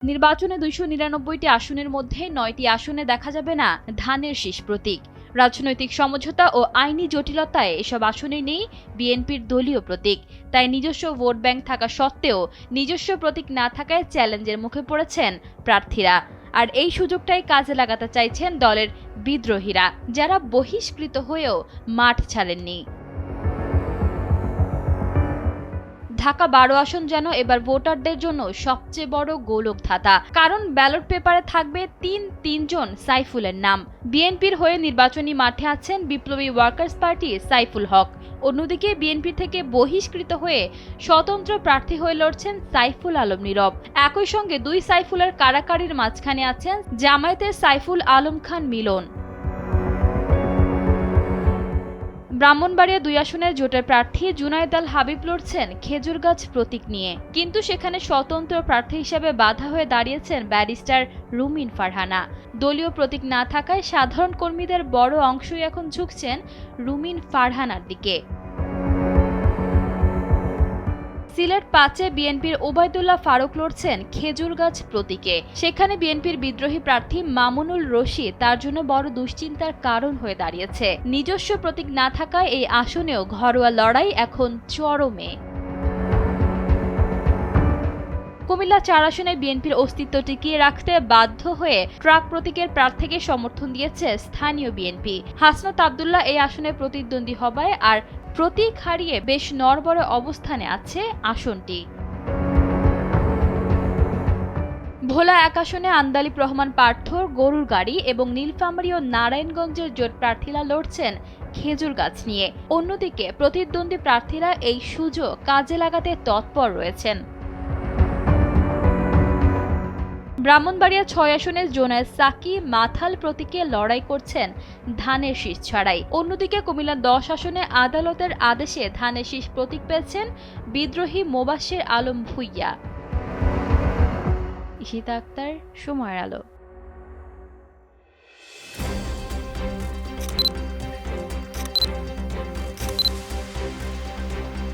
নির্বাচনে ২৯৯টি আসনের মধ্যে ৯টি আসনে দেখা যাবে না ধানের শীষ প্রতীক। রাজনৈতিক সমঝোতা ও আইনি জটিলতায় এসব আসনে নেই বিএনপির দলীয় প্রতীক। তাই নিজস্ব ভোট ব্যাংক থাকা সত্ত্বেও নিজস্ব প্রতীক না থাকায় চ্যালেঞ্জের মুখে পড়েছেন প্রার্থীরা। আর এই সুযোগটাই কাজে লাগাতে চাইছেন দলের বিদ্রোহীরা, যারা বহিষ্কৃত হয়েও মাঠ ছাড়েননি। ঢাকা ১২ আসন যেন এবার ভোটারদের জন্য সবচেয়ে বড় গোলকধাঁধা। কারণ ব্যালট পেপারে থাকবে তিনজন সাইফুলের নাম। বিএনপির হয়ে নির্বাচনী মাঠে আছেন বিপ্লবী ওয়ার্কার্স পার্টির সাইফুল হক। অন্যদিকে বিএনপি থেকে বহিষ্কৃত হয়ে স্বতন্ত্র প্রার্থী হয়ে লড়ছেন সাইফুল আলম নীরব। একই সঙ্গে দুই সাইফুলের কাড়াকাড়ির মাঝখানে আছেন জামায়াতের সাইফুল আলম খান মিলন। ব্রাহ্মণবাড়িয়া ২ আসনের জোটের প্রার্থী জুনায়েদ আল হাবিব লড়ছেন খেজুরগাছ প্রতীক নিয়ে। কিন্তু সেখানে স্বতন্ত্র প্রার্থী হিসেবে বাধা হয়ে দাঁড়িয়েছেন ব্যারিস্টার রুমিন ফারহানা। দলীয় প্রতীক না থাকায় সাধারণ কর্মীদের বড় অংশই এখন ঝুঁকছেন রুমিন ফারহানার দিকে। সিলেট ৫-এ বিএনপির ওবায়দুল্লাহ ফারুক লড়ছেন খেজুরগাছ প্রতীকে। সেখানে বিএনপির বিদ্রোহী প্রার্থী মামুনুল রশিদ তার জন্য বড় দুশ্চিন্তার কারণ হয়ে দাঁড়িয়েছে। নিজস্ব প্রতীক না থাকায় এই আসনেও ঘরোয়া লড়াই এখন চরমে। কুমিল্লা ৪ আসনে বিএনপির অস্তিত্ব টিকিয়ে রাখতে বাধ্য হয়ে ট্রাক প্রতীকের প্রার্থীকে সমর্থন দিয়েছে স্থানীয় বিএনপি। হাসনাত আব্দুল্লাহ এই আসনে প্রতিদ্বন্দ্বী হবায় আর প্রতীক হারিয়ে বেশ নড়বড়ে অবস্থানে আছে আসনটি। ভোলা ১ আসনে আন্দালিব রহমান পার্থর গরুর গাড়ি এবং নীলফামারী ও নারায়ণগঞ্জের জোট প্রার্থীরা লড়ছেন খেজুরগাছ নিয়ে। অন্যদিকে প্রতিদ্বন্দ্বী প্রার্থীরা এই সুযোগ কাজে লাগাতে তৎপর রয়েছেন। ব্রাহ্মণবাড়িয়া ৬ আসনে জোনায়েদ সাকি মাথাল প্রতীকে লড়াই করছেন ধানের শীষ ছাড়াই। অন্যদিকে কুমিল্লা ১০ আসনে আদালতের আদেশে ধানের শীষ প্রতীক পেয়েছেন বিদ্রোহী মোবাশ্বের আলম ভূঁইয়া। ইশিতা আক্তার, সময়ের আলো।